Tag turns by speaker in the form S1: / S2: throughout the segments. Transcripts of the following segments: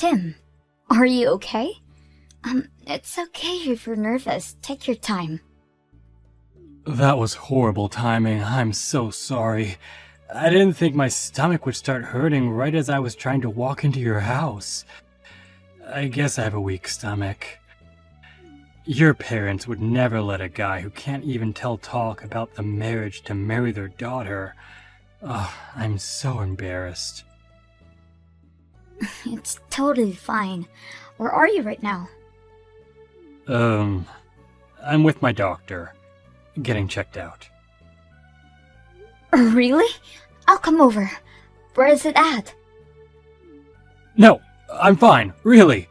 S1: Tim, are you okay? It's okay if you're nervous. Take your time.
S2: That was horrible timing. I'm so sorry. I didn't think my stomach would start hurting right as I was trying to walk into your house. I guess I have a weak stomach. Your parents would never let a guy who can't even tell talk about the marriage to marry their daughter. Oh, I'm so embarrassed.
S1: It's totally fine. Where are you right now?
S2: I'm with my doctor, getting checked out.
S1: Really? I'll come over. Where is it at?
S2: No, I'm fine, really.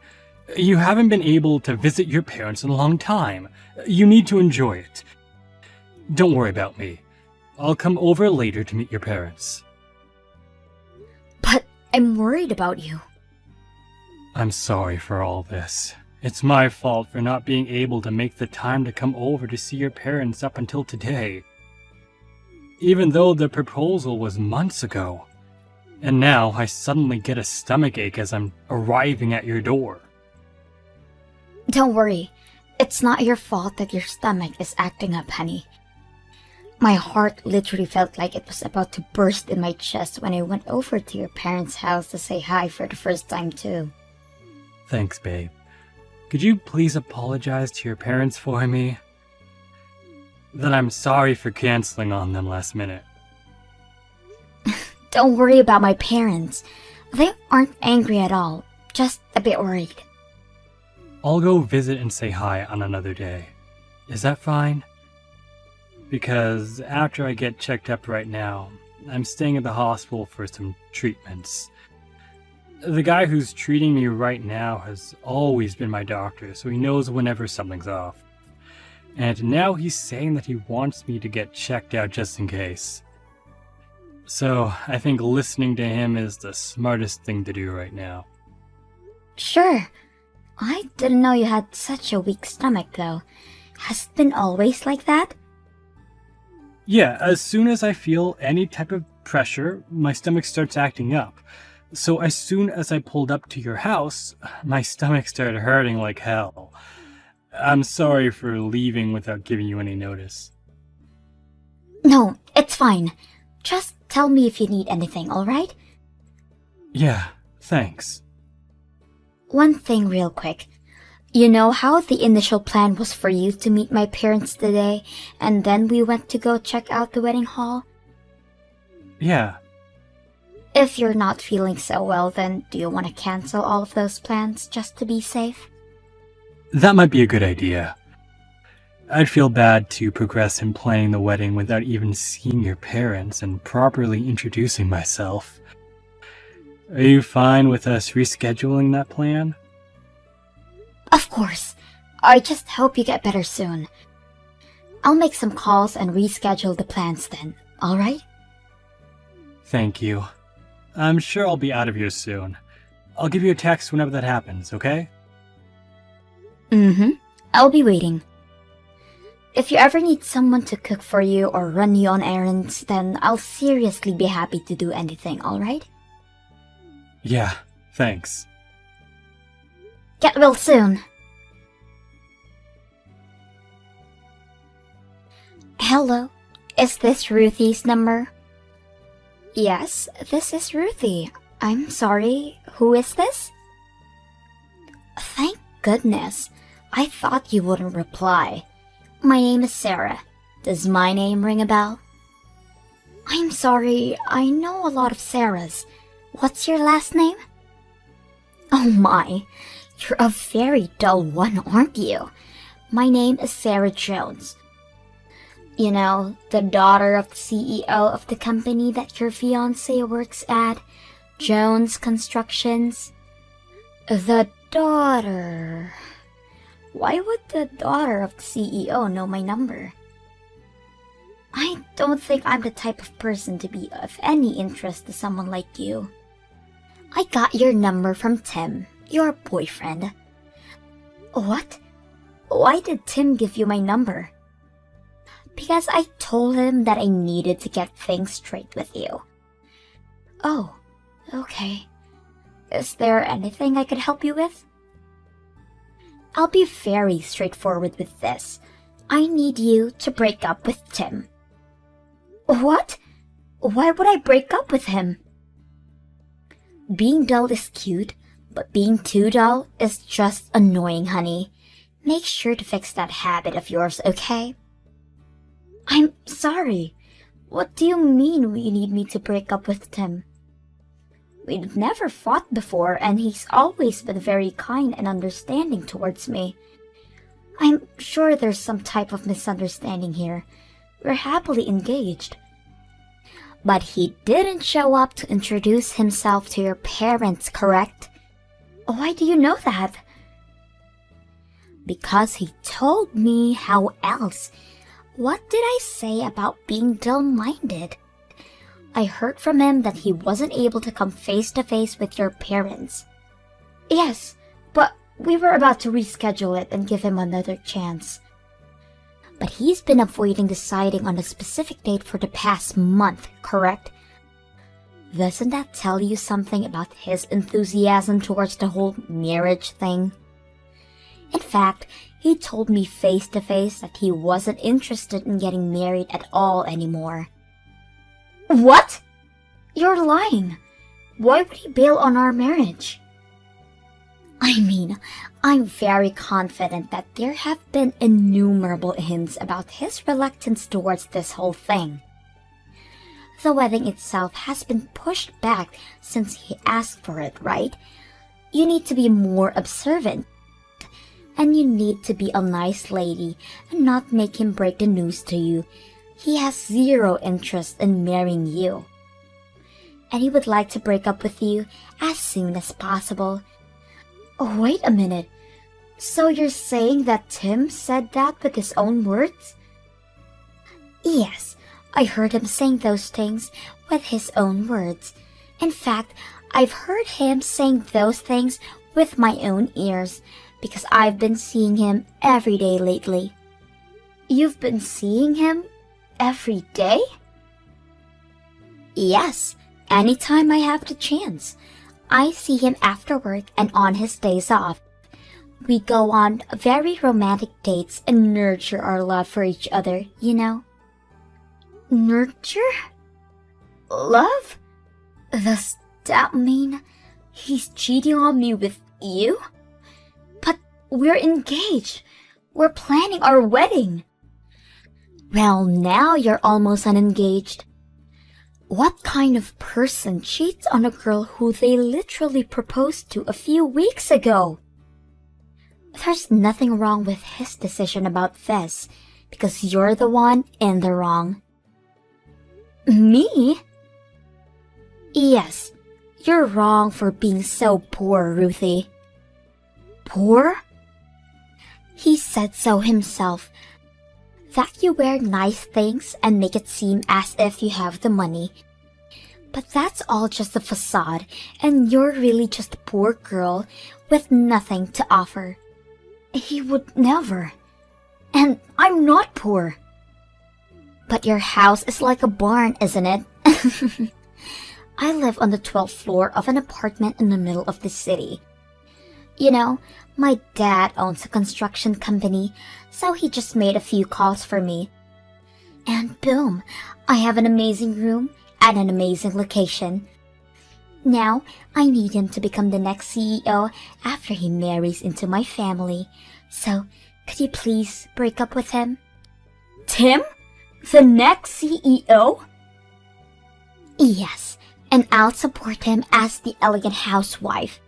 S2: You haven't been able to visit your parents in a long time. You need to enjoy it. Don't worry about me. I'll come over later to meet your parents.
S1: But I'm worried about you.
S2: I'm sorry for all this. It's my fault for not being able to make the time to come over to see your parents up until today. Even though the proposal was months ago. And now I suddenly get a stomachache as I'm arriving at your door.
S1: Don't worry. It's not your fault that your stomach is acting up, honey. My heart literally felt like it was about to burst in my chest when I went over to your parents' house to say hi for the first time too.
S2: Thanks, babe. Could you please apologize to your parents for me? That I'm sorry for canceling on them last minute.
S1: Don't worry about my parents. They aren't angry at all, just a bit worried.
S2: I'll go visit and say hi on another day. Is that fine? Because after I get checked up right now, I'm staying at the hospital for some treatments. The guy who's treating me right now has always been my doctor, so he knows whenever something's off. And now he's saying that he wants me to get checked out just in case. So I think listening to him is the smartest thing to do right now.
S1: Sure. I didn't know you had such a weak stomach though. Has it been always like that?
S2: Yeah, as soon as I feel any type of pressure, my stomach starts acting up. So as soon as I pulled up to your house, my stomach started hurting like hell. I'm sorry for leaving without giving you any notice.
S1: No, it's fine. Just tell me if you need anything, alright?
S2: Yeah, thanks.
S1: One thing real quick. You know how the initial plan was for you to meet my parents today, and then we went to go check out the wedding hall?
S2: Yeah.
S1: If you're not feeling so well, then do you want to cancel all of those plans just to be safe?
S2: That might be a good idea. I'd feel bad to progress in planning the wedding without even seeing your parents and properly introducing myself. Are you fine with us rescheduling that plan?
S1: Of course. I just hope you get better soon. I'll make some calls and reschedule the plans then, alright?
S2: Thank you. I'm sure I'll be out of here soon. I'll give you a text whenever that happens, okay?
S1: I'll be waiting. If you ever need someone to cook for you or run you on errands, then I'll seriously be happy to do anything, alright?
S2: Yeah, thanks.
S1: Get well soon. Hello, is this Ruthie's number? Yes, this is Ruthie. I'm sorry, who is this? Thank goodness. I thought you wouldn't reply. My name is Sarah. Does my name ring a bell? I'm sorry, I know a lot of Sarahs. What's your last name? Oh my, you're a very dull one, aren't you? My name is Sarah Jones. You know, the daughter of the CEO of the company that your fiancé works at, Jones Constructions. The daughter... Why would the daughter of the CEO know my number? I don't think I'm the type of person to be of any interest to someone like you. I got your number from Tim, your boyfriend. What? Why did Tim give you my number? Because I told him that I needed to get things straight with you. Oh, okay. is there anything I could help you with? I'll be very straightforward with this. I need you to break up with Tim. What? Why would I break up with him? Being dull is cute, but being too dull is just annoying, honey. Make sure to fix that habit of yours, okay? I'm sorry. What do you mean you need me to break up with Tim? We've never fought before, and he's always been very kind and understanding towards me. I'm sure there's some type of misunderstanding here. We're happily engaged. But he didn't show up to introduce himself to your parents, correct? Why do you know that? Because he told me. How else? What did I say about being dull-minded? I heard from him that he wasn't able to come face-to-face with your parents. Yes, but we were about to reschedule it and give him another chance. But he's been avoiding deciding on a specific date for the past month, correct? Doesn't that tell you something about his enthusiasm towards the whole marriage thing? In fact, he told me face-to-face that he wasn't interested in getting married at all anymore. What? You're lying. Why would he bail on our marriage? I mean, I'm very confident that there have been innumerable hints about his reluctance towards this whole thing. The wedding itself has been pushed back since he asked for it, right? You need to be more observant. And you need to be a nice lady and not make him break the news to you. He has zero interest in marrying you. And he would like to break up with you as soon as possible. Oh, wait a minute. So you're saying that Tim said that with his own words? Yes, I heard him saying those things with his own words. In fact, I've heard him saying those things with my own ears because I've been seeing him every day lately. You've been seeing him every day? Yes, anytime I have the chance. I see him after work and on his days off. We go on very romantic dates and nurture our love for each other, you know. Nurture? Love? Does that mean he's cheating on me with you? But we're engaged. We're planning our wedding. Well, now you're almost unengaged. What kind of person cheats on a girl who they literally proposed to a few weeks ago? There's nothing wrong with his decision about this, because you're the one in the wrong. Me? Yes, you're wrong for being so poor, Ruthie. Poor? He said so himself. That you wear nice things and make it seem as if you have the money. But that's all just a facade, and you're really just a poor girl with nothing to offer. He would never. And I'm not poor. But your house is like a barn, isn't it? I live on the 12th floor of an apartment in the middle of the city. You know, my dad owns a construction company, so he just made a few calls for me. And boom, I have an amazing room at an amazing location. Now, I need him to become the next CEO after he marries into my family. So, could you please break up with him? Tim? The next CEO? Yes, and I'll support him as the elegant housewife.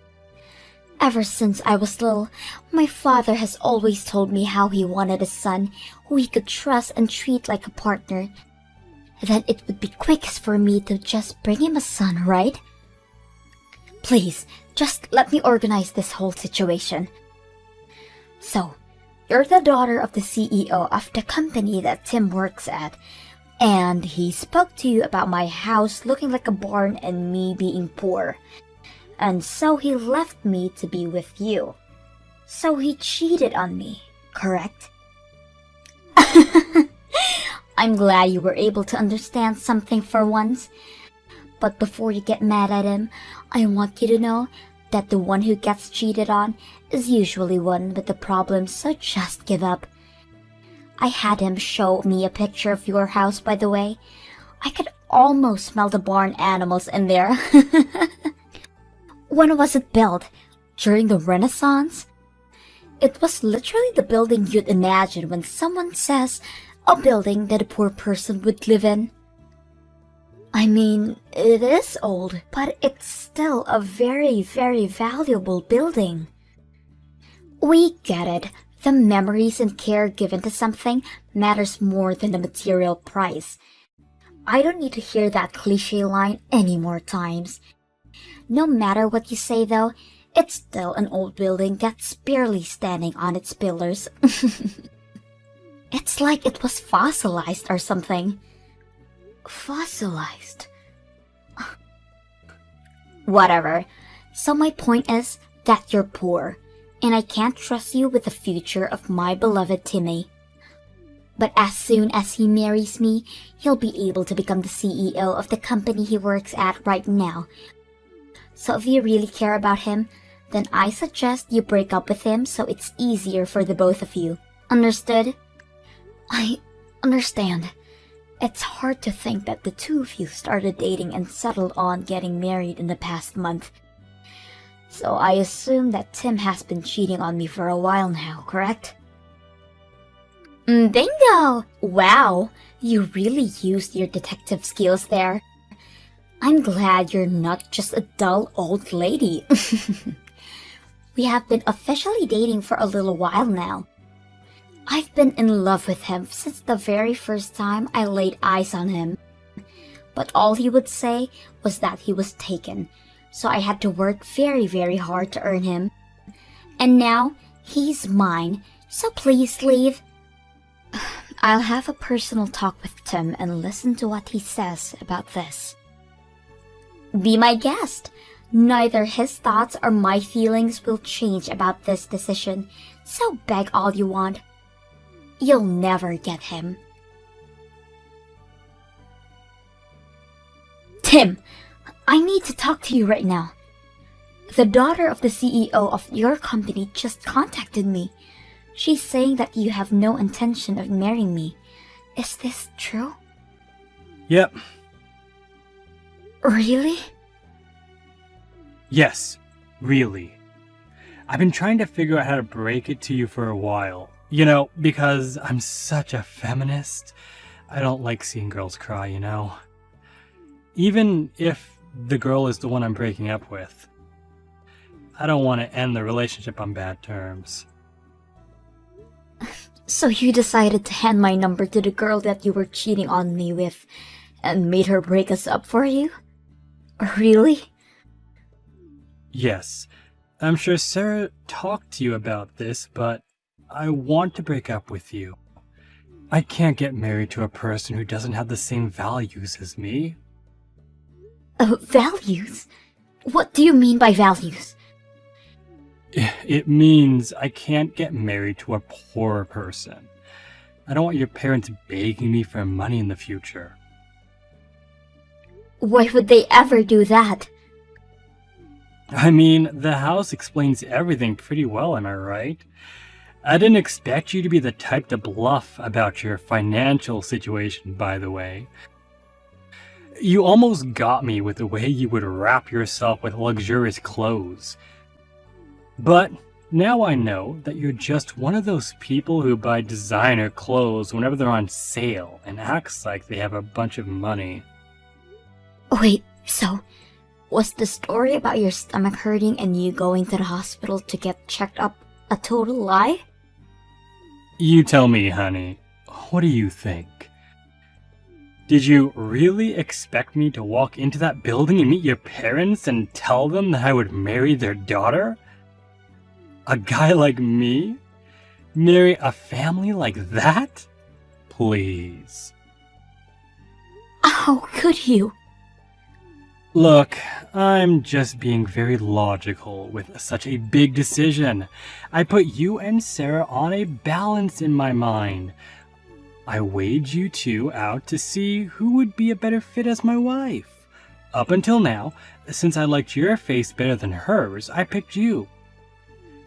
S1: Ever since I was little, my father has always told me how he wanted a son who he could trust and treat like a partner. Then it would be quickest for me to just bring him a son, right? Please, just let me organize this whole situation. So, you're the daughter of the CEO of the company that Tim works at, and he spoke to you about my house looking like a barn and me being poor. And so he left me to be with you. So he cheated on me, correct? I'm glad you were able to understand something for once. But before you get mad at him, I want you to know that the one who gets cheated on is usually one with the problem, so just give up. I had him show me a picture of your house, by the way. I could almost smell the barn animals in there. When was it built? During the Renaissance? It was literally the building you'd imagine when someone says a building that a poor person would live in. I mean, it is old, but it's still a very, very valuable building. We get it. The memories and care given to something matters more than the material price. I don't need to hear that cliché line any more times. No matter what you say though, it's still an old building that's barely standing on its pillars. It's like it was fossilized or something. Fossilized? Whatever. So my point is that you're poor, and I can't trust you with the future of my beloved Timmy. But as soon as he marries me, he'll be able to become the CEO of the company he works at right now. So if you really care about him, then I suggest you break up with him so it's easier for the both of you. Understood? I understand. It's hard to think that the two of you started dating and settled on getting married in the past month. So I assume that Tim has been cheating on me for a while now, correct? Bingo! Wow, you really used your detective skills there. I'm glad you're not just a dull old lady. We have been officially dating for a little while now. I've been in love with him since the very first time I laid eyes on him. But all he would say was that he was taken, so I had to work very, very hard to earn him. And now, he's mine, so please leave. I'll have a personal talk with Tim and listen to what he says about this. Be my guest. Neither his thoughts or my feelings will change about this decision, so beg all you want. You'll never get him. Tim, I need to talk to you right now. The daughter of the CEO of your company just contacted me. She's saying that you have no intention of marrying me. Is this true?
S2: Yep.
S1: Really?
S2: Yes, really. I've been trying to figure out how to break it to you for a while. You know, because I'm such a feminist. I don't like seeing girls cry, you know. Even if the girl is the one I'm breaking up with. I don't want to end the relationship on bad terms.
S1: So you decided to hand my number to the girl that you were cheating on me with and made her break us up for you? Really?
S2: Yes. I'm sure Sarah talked to you about this, but I want to break up with you. I can't get married to a person who doesn't have the same values as me.
S1: Values? What do you mean by values?
S2: It means I can't get married to a poor person. I don't want your parents begging me for money in the future.
S1: Why would they ever do that?
S2: I mean, the house explains everything pretty well, am I right? I didn't expect you to be the type to bluff about your financial situation, by the way. You almost got me with the way you would wrap yourself with luxurious clothes. But now I know that you're just one of those people who buy designer clothes whenever they're on sale and acts like they have a bunch of money.
S1: Wait, so was the story about your stomach hurting and you going to the hospital to get checked up a total lie?
S2: You tell me, honey. What do you think? Did you really expect me to walk into that building and meet your parents and tell them that I would marry their daughter? A guy like me? Marry a family like that? Please.
S1: How could you?
S2: Look, I'm just being very logical with such a big decision. I put you and Sarah on a balance in my mind. I weighed you two out to see who would be a better fit as my wife. Up until now, Since I liked your face better than hers, I picked you.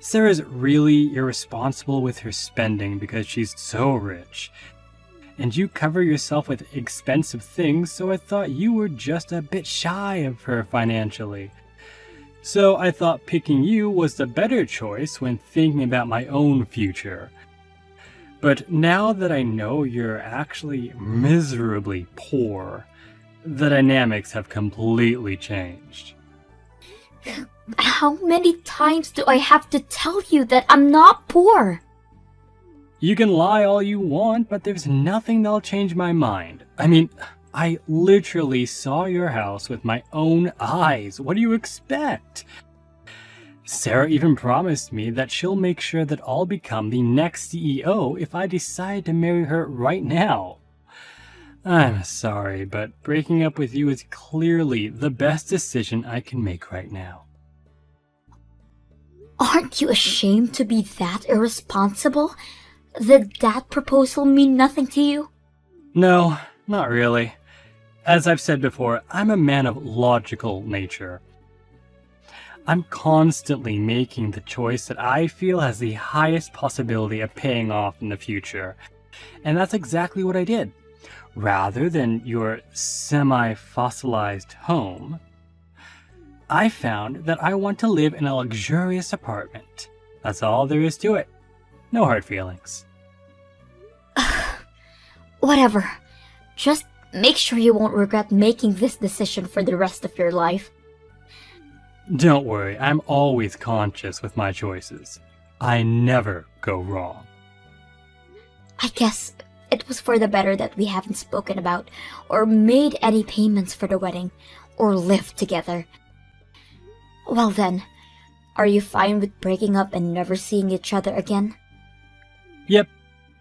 S2: Sarah's really irresponsible with her spending because she's so rich. And you cover yourself with expensive things, so I thought you were just a bit shy of her financially. So I thought picking you was the better choice when thinking about my own future. But now that I know you're actually miserably poor, the dynamics have completely changed.
S1: How many times do I have to tell you that I'm not poor?
S2: You can lie all you want, but there's nothing that'll change my mind. I mean, I literally saw your house with my own eyes. What do you expect? Sarah even promised me that she'll make sure that I'll become the next CEO if I decide to marry her right now. I'm sorry, but breaking up with you is clearly the best decision I can make right now.
S1: Aren't you ashamed to be that irresponsible? Did that proposal mean nothing to you?
S2: No, not really. As I've said before, I'm a man of logical nature. I'm constantly making the choice that I feel has the highest possibility of paying off in the future. And that's exactly what I did. Rather than your semi-fossilized home, I found that I want to live in a luxurious apartment. That's all there is to it. No hard feelings.
S1: Whatever. Just make sure you won't regret making this decision for the rest of your life.
S2: Don't worry, I'm always conscious with my choices. I never go wrong.
S1: I guess it was for the better that we haven't spoken about or made any payments for the wedding or lived together. Well then, are you fine with breaking up and never seeing each other again?
S2: Yep.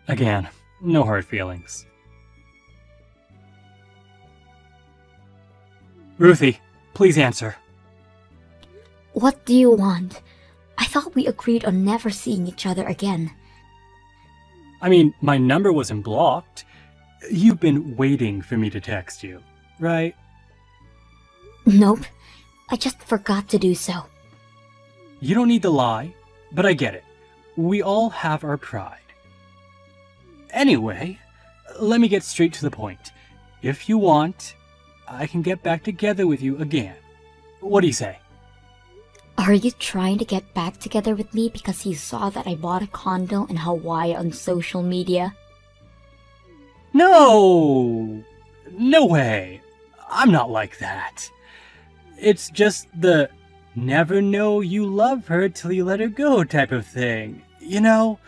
S2: Again, no hard feelings. Ruthie, please answer.
S1: What do you want? I thought we agreed on never seeing each other again.
S2: I mean, my number wasn't blocked. You've been waiting for me to text you, right?
S1: Nope. I just forgot to do so.
S2: You don't need to lie, but I get it. We all have our pride. Anyway, let me get straight to the point. If you want, I can get back together with you again. What do you say?
S1: Are you trying to get back together with me because you saw that I bought a condo in Hawaii on social media?
S2: No! No way! I'm not like that. It's just the never know you love her till you let her go type of thing. You know?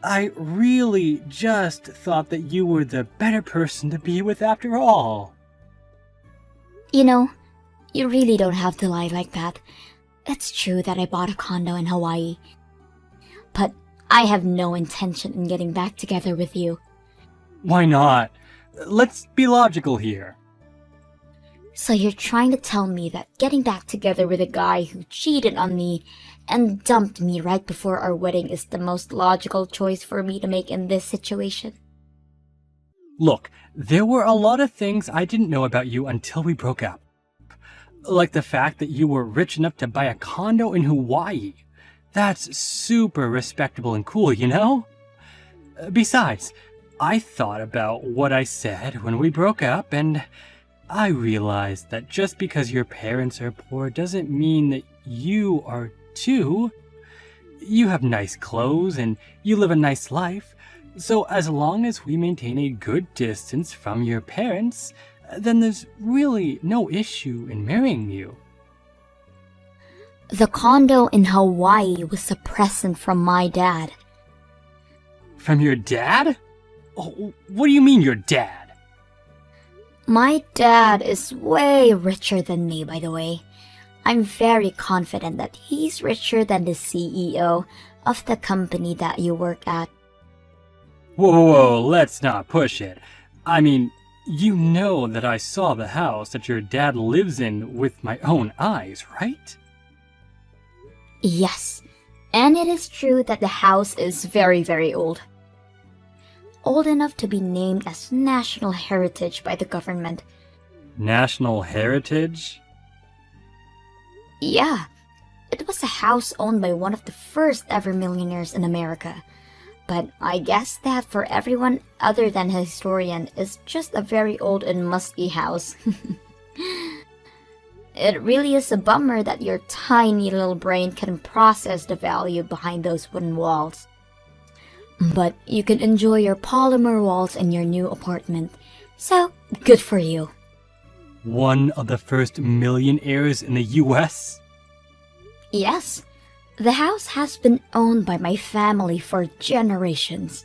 S2: I really just thought that you were the better person to be with after all.
S1: You know, you really don't have to lie like that. It's true that I bought a condo in Hawaii. But I have no intention in getting back together with you.
S2: Why not? Let's be logical here.
S1: So you're trying to tell me that getting back together with a guy who cheated on me and dumped me right before our wedding is the most logical choice for me to make in this situation?
S2: Look, there were a lot of things I didn't know about you until we broke up. Like the fact that you were rich enough to buy a condo in Hawaii. That's super respectable and cool, you know? Besides, I thought about what I said when we broke up, and I realized that just because your parents are poor doesn't mean that you are too. You have nice clothes and you live a nice life, so as long as we maintain a good distance from your parents, then there's really no issue in marrying you.
S1: The condo in Hawaii was a present from my dad.
S2: From your dad? Oh, what do you mean your dad?
S1: My dad is way richer than me, by the way. I'm very confident that he's richer than the CEO of the company that you work at.
S2: Whoa, let's not push it. I mean, you know that I saw the house that your dad lives in with my own eyes, right?
S1: Yes, and it is true that the house is very, very old. Old enough to be named as National Heritage by the government.
S2: National heritage?
S1: Yeah, it was a house owned by one of the first ever millionaires in America. But I guess that for everyone other than a historian is just a very old and musty house. It really is a bummer that your tiny little brain couldn't process the value behind those wooden walls. But you can enjoy your polymer walls in your new apartment, so good for you.
S2: One of the first millionaires in the US?
S1: Yes, the house has been owned by my family for generations.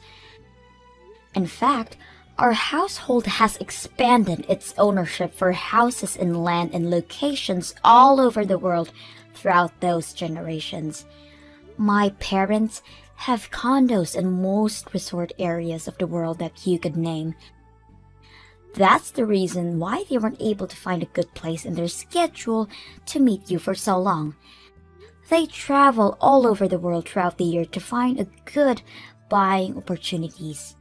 S1: In fact, our household has expanded its ownership for houses and land in locations all over the world throughout those generations. My parents have condos in most resort areas of the world that you could name. That's the reason why they weren't able to find a good place in their schedule to meet you for so long. They travel all over the world throughout the year to find a good buying opportunities.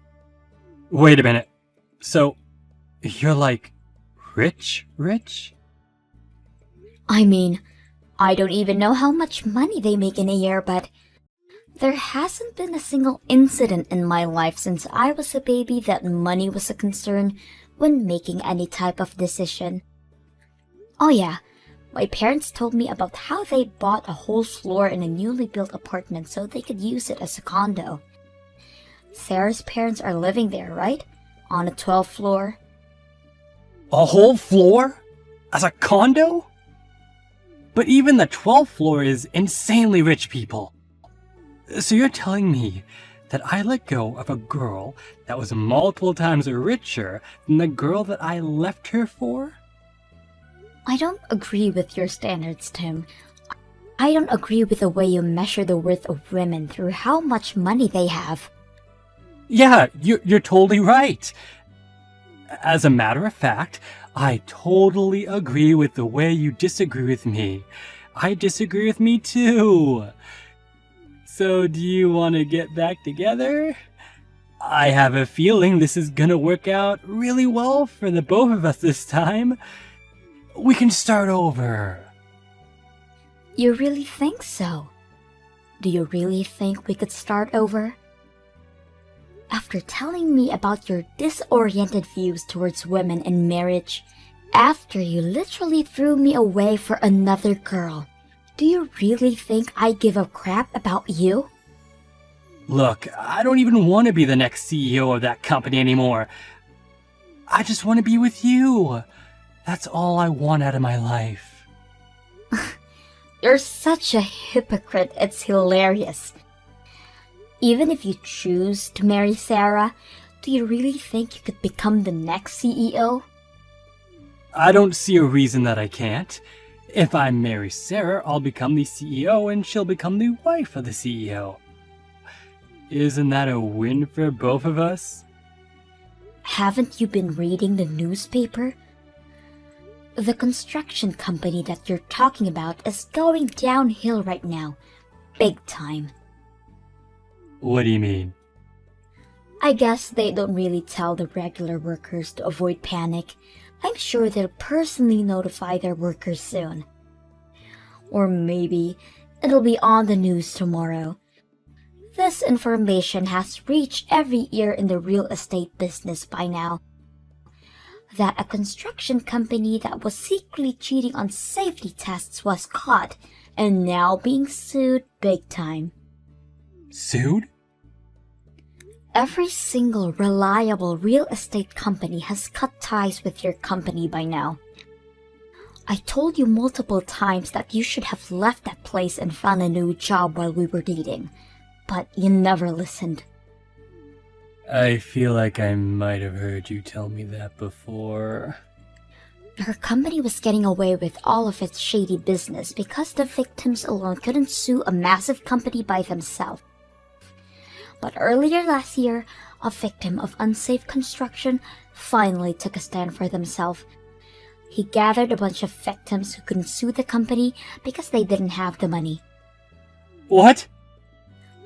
S2: Wait a minute. So, you're like, rich?
S1: I mean, I don't even know how much money they make in a year, but there hasn't been a single incident in my life since I was a baby that money was a concern when making any type of decision. Oh yeah, my parents told me about how they bought a whole floor in a newly built apartment so they could use it as a condo. Sarah's parents are living there, right? On a 12th floor.
S2: A whole floor? As a condo? But even the 12th floor is insanely rich people. So you're telling me that I let go of a girl that was multiple times richer than the girl that I left her for?
S1: I don't agree with your standards, Tim. I don't agree with the way you measure the worth of women through how much money they have.
S2: Yeah, you're totally right. As a matter of fact, I totally agree with the way you disagree with me. I disagree with me too. So do you want to get back together? I have a feeling this is gonna work out really well for the both of us this time. We can start over.
S1: You really think so? Do you really think we could start over? After telling me about your disoriented views towards women and marriage, after you literally threw me away for another girl, do you really think I give a crap about you?
S2: Look, I don't even want to be the next CEO of that company anymore. I just want to be with you. That's all I want out of my life.
S1: You're such a hypocrite, it's hilarious. Even if you choose to marry Sarah, do you really think you could become the next CEO?
S2: I don't see a reason that I can't. If I marry Sarah, I'll become the CEO and she'll become the wife of the CEO. Isn't that a win for both of us?
S1: Haven't you been reading the newspaper? The construction company that you're talking about is going downhill right now. Big time.
S2: What do you mean?
S1: I guess they don't really tell the regular workers to avoid panic. I'm sure they'll personally notify their workers soon. Or maybe it'll be on the news tomorrow. This information has reached every ear in the real estate business by now. That a construction company that was secretly cheating on safety tests was caught and now being sued big time.
S2: Sued?
S1: Every single reliable real estate company has cut ties with your company by now. I told you multiple times that you should have left that place and found a new job while we were dating, but you never listened.
S2: I feel like I might have heard you tell me that before.
S1: Her company was getting away with all of its shady business because the victims alone couldn't sue a massive company by themselves. But earlier last year, a victim of unsafe construction finally took a stand for themselves. He gathered a bunch of victims who couldn't sue the company because they didn't have the money.
S2: What?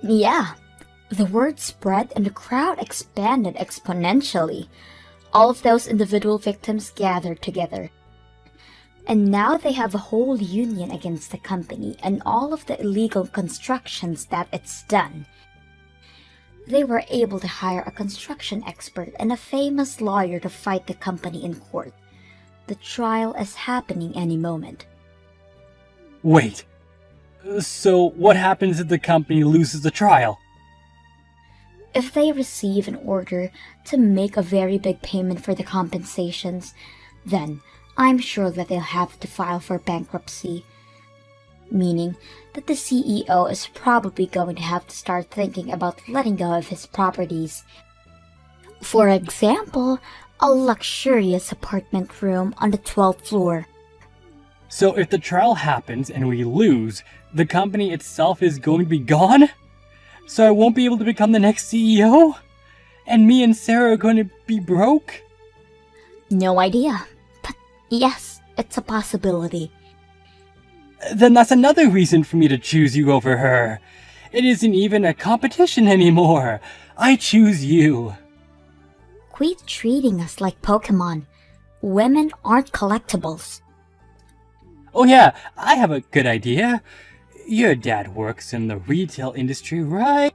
S1: Yeah, the word spread and the crowd expanded exponentially. All of those individual victims gathered together. And now they have a whole union against the company and all of the illegal constructions that it's done. They were able to hire a construction expert and a famous lawyer to fight the company in court. The trial is happening any moment.
S2: Wait, so what happens if the company loses the trial?
S1: If they receive an order to make a very big payment for the compensations, then I'm sure that they'll have to file for bankruptcy, meaning that the CEO is probably going to have to start thinking about letting go of his properties. For example, a luxurious apartment room on the 12th floor.
S2: So if the trial happens and we lose, the company itself is going to be gone? So I won't be able to become the next CEO? And me and Sarah are going to be broke?
S1: No idea, but yes, it's a possibility.
S2: Then that's another reason for me to choose you over her. It isn't even a competition anymore. I choose you.
S1: Quit treating us like Pokemon. Women aren't collectibles.
S2: Oh yeah, I have a good idea. Your dad works in the retail industry, right?